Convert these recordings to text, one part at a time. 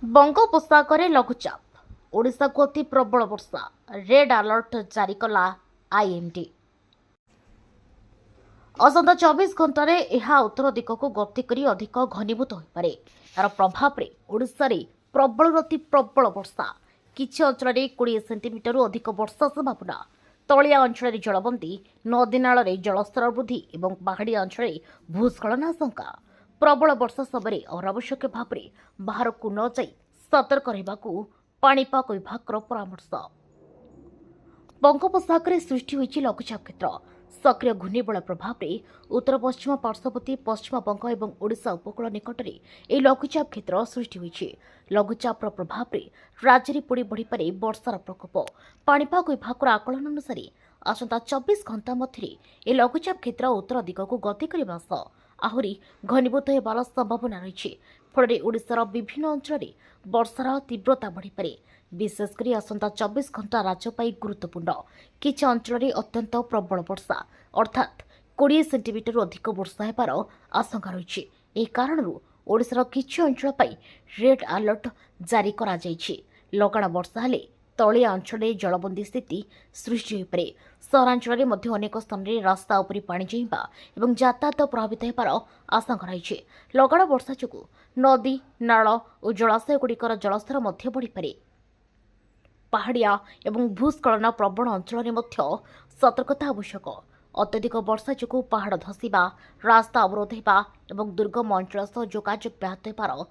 बंगोपसागर लघुचाप ओडिशा को अति प्रबल वर्षा रेड अलर्ट जारी कला आईएमडी। असंता 24 घंटे यह उत्तर दिग को गति कर अधिक घनीभूत हो पारे। यार प्रभाव में ओडिशा रे प्रबल अति प्रबल वर्षा किछि अंचल 20 सेंटीमीटर अधिक वर्षा संभावना। तलिया अंचल जलबंदी नदी नाल जलस्तर वृद्धि और पहाड़ी अंचल भूस्खलन आशंका। प्रबल वर्षा समय अनावश्यक भाव में बाहर को न जाई सतर्क रहा पाणीपाग विभाग परामर्श। बंगोपसागर सृष्टि होइछि लघुचाप क्षेत्र। सक्रिय घूर्णिबल प्रभाव में उत्तर पश्चिम पार्श्ववर्ती पश्चिम बंग और ओडिशा उपकूल निकट में यह लघुचाप क्षेत्र सृष्टि होइछि। लघुचाप प्रभाव में राज्य में पुणी बढ़ी पारे वर्षार प्रकोप। पाणीपाग विभाग आकलन अनुसार आसंता 24 घंटा मध्य यह लघुचाप क्षेत्र उत्तर दिग को गति करने सह आहरी घनीभूत होबार संभावना रही। फल ओडिशार विभिन्न अंचल वर्षार तीव्रता बढ़ीपे। विशेषकर आसंता 24 घंटा राज्य गुरुत्वपूर्ण। किछि अंचल अत्यंत प्रबल वर्षा अर्थात 20 सेंटीमीटर अधिक वर्षा होबार आशंका रही। यह कारण ओडिशार किछि अंचल रेड अलर्ट जारी करा जायछि। लगाण वर्षा हेले तलिया अंचल जलबंदी स्थिति सृष्टि हो पारे। सहरांचल अनेक स्थान में रास्ता उपरि पानी जाइबा एवं यातायात प्रभावित होबार आशंका रही। लगाण वर्षा जोगु नदी नाल और जलाशय गुड़िकर जलस्तर बढ़ी पारे। पहाड़िया एवं भूस्खलन प्रवण अंचल में सतर्कता आवश्यक। अत्यधिक वर्षा जोगु पहाड़ धसीबा रास्ता अवरोध होगा और दुर्गम अंचल सह जोगाजोग व्याहत होबार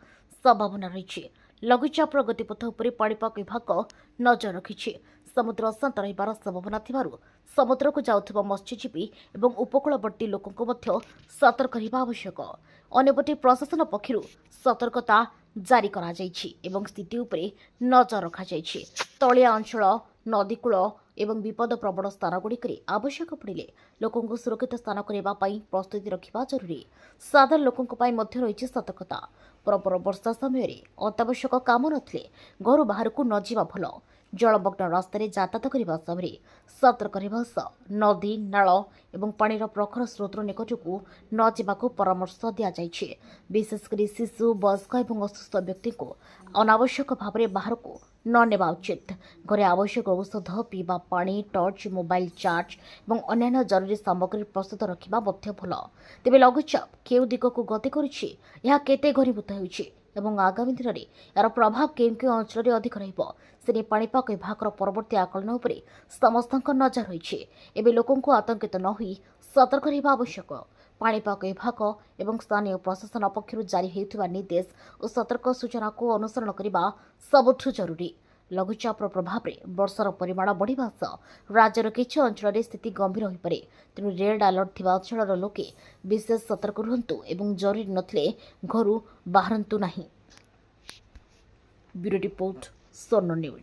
संभावना रही। लघुचाप गतिपथ उपर पाणीपाग विभाग नजर रखिछि। समुद्र अशांत रहिबार संभावना थिबारु समुद्र को जाउथिबा मत्स्यजीवी एवं उपकूलवर्ती लोकंको मध्य सतर्क रहिबा आवश्यक। अन्यपटे प्रशासन पक्षरु सतर्कता जारी करा जायछि एवं स्थिति उपरे नजर रखा जायछि। तलिया अंचल नदीकूल एवं विपद प्रवण स्थान गुड़िक आवश्यक पड़े लोकों सुरक्षित स्थान करने प्रस्तुति रखा जरूरी। साधारण लोकों रही सतर्कता। प्रबल वर्षा समय अत्यावश्यक काम नथिले घर बाहर को न जावा भल। जलमग्न रास्तार यातायात करने समय सतर्क रहा सह नदी नाल और पानीर प्रखर स्रोत निकट को न जावाक परामर्श दि जाइए। विशेषकर शिशु वयस्क और असुस्थ व्यक्ति को अनावश्यक भाव में बाहर को न नेबा उचित। घरे आवश्यक औषध पीवा पानी टर्च मोबाइल चार्ज और अन्य जरूरी सामग्री प्रस्तुत रखा भल। तेज लघुचाप केउ दिग को गति करुछि यह केते घनीभूत होइछि एवं आगामी दिन में यार प्रभाव केउ केउ अंचल अधिक रही पाणीपाग विभाग परवर्ती आकलन उपर समस्त नजर रही। एवं लोकों आतंकित न होई सतर्क रहा आवश्यक। पाणीपाग विभाग एवं स्थानीय प्रशासन पक्षर जारी होता निर्देश और सतर्क सूचना को अनुसरण करने सबुठ जरूरी। लघुचाप प्रभाव में वर्षार परिमाण बढ़िबा सह राज्यर किछि अंचल स्थिति गंभीर हो पारे। तेणु रेड अलर्ट थिबा अंचलर लोके विशेष सतर्क रुहंतु एवं जरूरी नथिले घरु बाहरंतु नाही। ब्यूरो रिपोर्ट सोनो न्यूज।